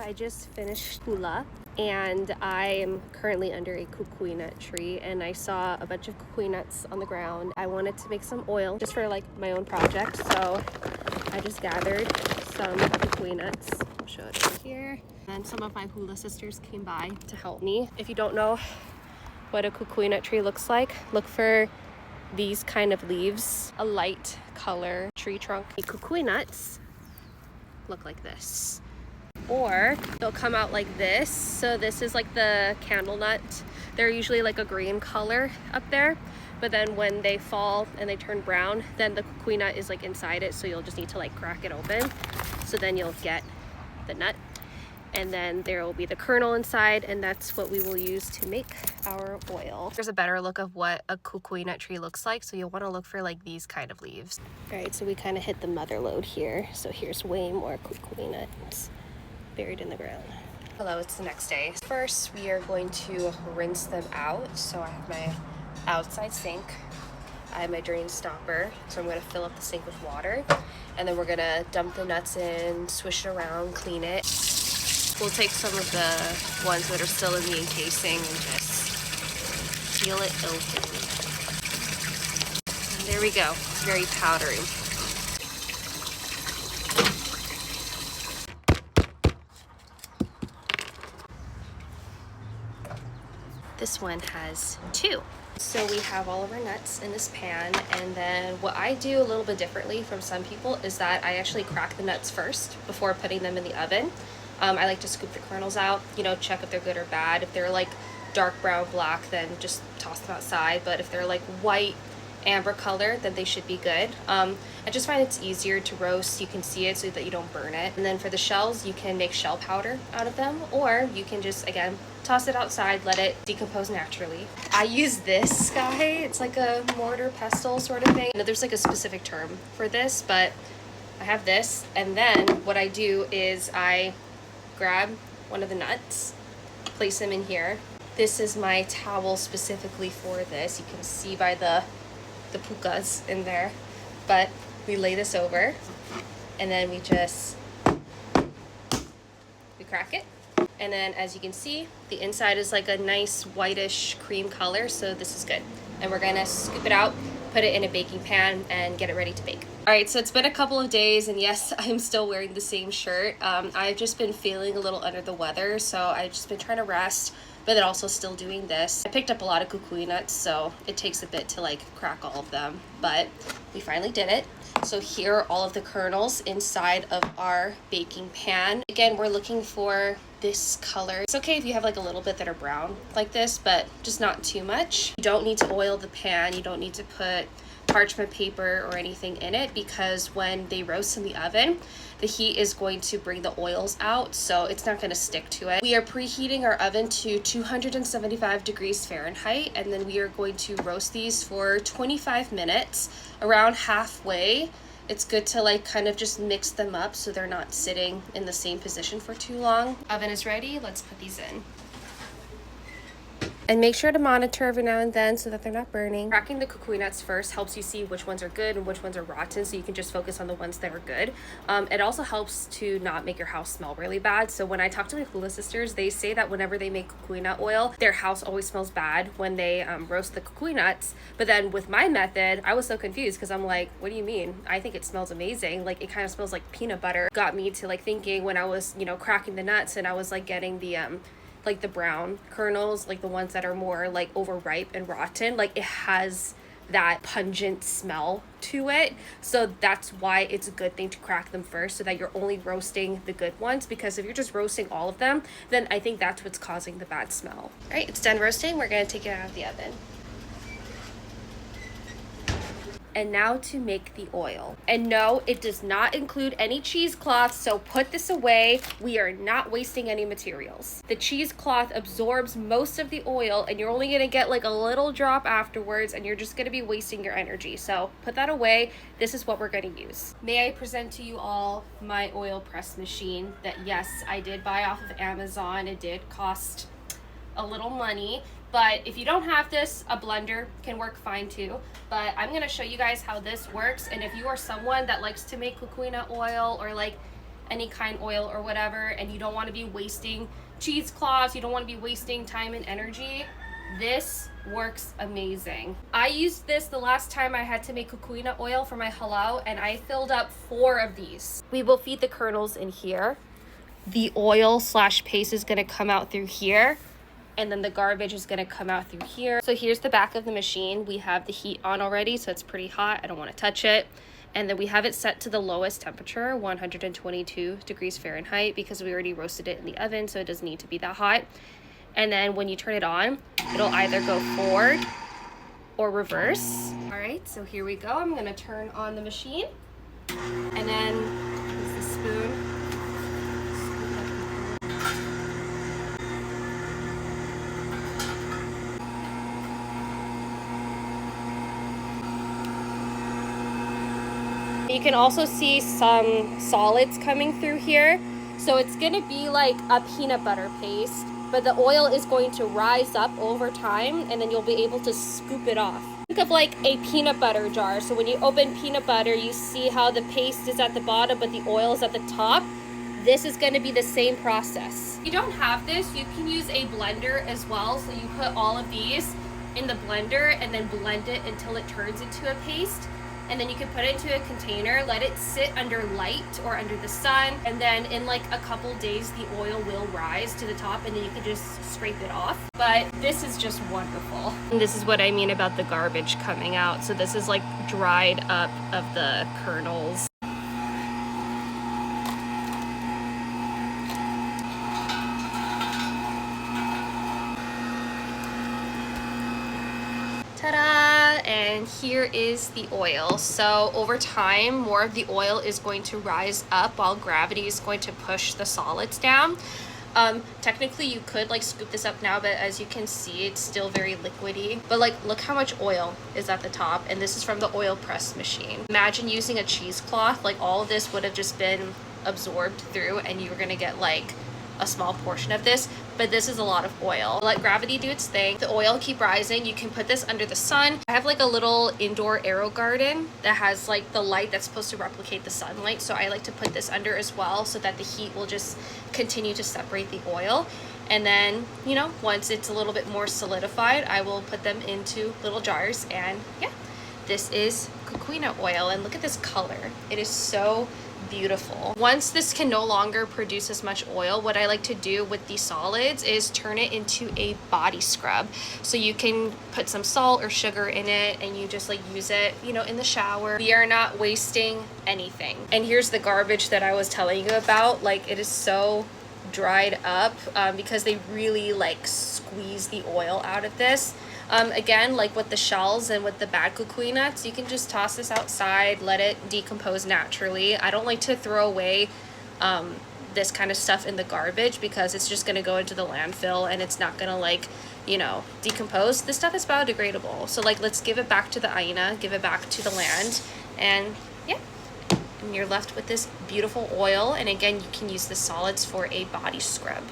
I just finished hula and I am currently under a kukui nut tree, and I saw a bunch of kukui nuts on the ground. I wanted to make some oil just for like my own project, so I just gathered some kukui nuts. I'll show it right here. And some of my hula sisters came by to help me. If you don't know what a kukui nut tree looks like, look for these kind of leaves, a light color tree trunk. The kukui nuts look like this, or they'll come out like this. So this is like the candle nut. They're usually like a green color up there, but then when they fall and they turn brown, then the kukui nut is like inside it, so you'll just need to like crack it open, so then you'll get the nut, and then there will be the kernel inside, and that's what we will use to make our oil. There's a better look of what a kukui nut tree looks like, so you'll want to look for like these kind of leaves. All right, so we kind of hit the mother lode here, so here's way more kukui nuts buried in the ground. Hello, it's the next day. First, we are going to rinse them out. So I have my outside sink, I have my drain stopper, so I'm going to fill up the sink with water, and then we're going to dump the nuts in, swish it around, clean it. We'll take some of the ones that are still in the encasing and just peel it open. And there we go, very powdery. This one has 2. So we have all of our nuts in this pan, and then what I do a little bit differently from some people is that I actually crack the nuts first before putting them in the oven. I like to scoop the kernels out, you know, check if they're good or bad. If they're like dark brown, black, then just toss them outside. But if they're like white, amber color, then they should be good. I just find it's easier to roast. You can see it so that you don't burn it. And then for the shells, you can make shell powder out of them, or you can just, again, toss it outside, let it decompose naturally. I use this guy. It's like a mortar pestle sort of thing. I know there's like a specific term for this, but I have this. And then what I do is I grab one of the nuts, place them in here. This is my towel specifically for this. You can see by the pukas in there, but we lay this over, and then we crack it, and then as you can see, the inside is like a nice whitish cream color, so this is good. And we're gonna scoop it out, put it in a baking pan, and get it ready to bake. All right, so it's been a couple of days, and yes, I'm still wearing the same shirt. I've just been feeling a little under the weather, so I've just been trying to rest, but then also still doing this. I picked up a lot of kukui nuts, so it takes a bit to like crack all of them, but we finally did it. So here are all of the kernels inside of our baking pan. Again, we're looking for this color. It's okay if you have like a little bit that are brown like this, but just not too much. You don't need to oil the pan. You don't need to put parchment paper or anything in it, because when they roast in the oven, the heat is going to bring the oils out, so it's not going to stick to it. We are preheating our oven to 275 degrees Fahrenheit, and then we are going to roast these for 25 minutes, around halfway. It's good to like kind of just mix them up so they're not sitting in the same position for too long. Oven is ready. Let's put these in. And make sure to monitor every now and then so that they're not burning. Cracking the kukui nuts first helps you see which ones are good and which ones are rotten, so you can just focus on the ones that are good. It also helps to not make your house smell really bad. So when I talk to my hula sisters, they say that whenever they make kukui nut oil, their house always smells bad when they roast the kukui nuts. But then with my method, I was so confused because I'm like, what do you mean? I think it smells amazing. Like, it kind of smells like peanut butter. Got me to like thinking when I was, you know, cracking the nuts, and I was like getting the like the brown kernels, like the ones that are more like overripe and rotten, like it has that pungent smell to it. So that's why it's a good thing to crack them first, so that you're only roasting the good ones, because if you're just roasting all of them, then I think that's what's causing the bad smell. All right, it's done roasting. We're gonna take it out of the oven. And now to make the oil. And no, it does not include any cheesecloth, so put this away. We are not wasting any materials. The cheesecloth absorbs most of the oil, and you're only gonna get like a little drop afterwards, and you're just gonna be wasting your energy. So put that away. This is what we're gonna use. May I present to you all my oil press machine that, yes, I did buy off of Amazon. It did cost a little money, but if you don't have this, a blender can work fine too. But I'm gonna show you guys how this works, and if you are someone that likes to make kukui nut oil, or like any kind oil or whatever, and you don't want to be wasting cheesecloths, you don't want to be wasting time and energy, this works amazing. I used this the last time I had to make kukui nut oil for my halal, and I filled up 4 of these. We will feed the kernels in here. The oil slash paste is going to come out through here, and then the garbage is going to come out through here. So here's the back of the machine. We have the heat on already, so it's pretty hot. I don't want to touch it. And then we have it set to the lowest temperature, 122 degrees Fahrenheit, because we already roasted it in the oven, so it doesn't need to be that hot. And then when you turn it on, it'll either go forward or reverse. All right, so here we go. I'm gonna turn on the machine, and then use the spoon. You can also see some solids coming through here. So it's gonna be like a peanut butter paste, but the oil is going to rise up over time, and then you'll be able to scoop it off. Think of like a peanut butter jar. So when you open peanut butter, you see how the paste is at the bottom, but the oil is at the top. This is gonna be the same process. If you don't have this, you can use a blender as well. So you put all of these in the blender and then blend it until it turns into a paste. And then you can put it into a container, let it sit under light or under the sun, and then in like a couple days the oil will rise to the top, and then you can just scrape it off. But this is just wonderful. And this is what I mean about the garbage coming out. So this is like dried up of the kernels. Ta-da! And here is the oil. So over time, more of the oil is going to rise up while gravity is going to push the solids down. Technically you could like scoop this up now, but as you can see, it's still very liquidy. But like, look how much oil is at the top, and this is from the oil press machine. Imagine using a cheesecloth, like all of this would have just been absorbed through, and you were gonna get like a small portion of this, but this is a lot of oil. Let gravity do its thing. The oil keep rising. You can put this under the sun. I have like a little indoor aero garden that has like the light that's supposed to replicate the sunlight, so I like to put this under as well, so that the heat will just continue to separate the oil. And then, you know, once it's a little bit more solidified, I will put them into little jars. And yeah, this is kukui nut oil, and look at this color. It is so beautiful. Once this can no longer produce as much oil, what I like to do with these solids is turn it into a body scrub. So you can put some salt or sugar in it, and you just like use it, you know, in the shower. We are not wasting anything. And here's the garbage that I was telling you about. Like, it is so dried up because they really like squeeze the oil out of this. Again, like with the shells and with the bad kukui nuts, you can just toss this outside, let it decompose naturally. I don't like to throw away this kind of stuff in the garbage, because it's just going to go into the landfill and it's not going to like, you know, decompose. This stuff is biodegradable. So like, let's give it back to the Aina, give it back to the land, and yeah. And you're left with this beautiful oil. And again, you can use the solids for a body scrub.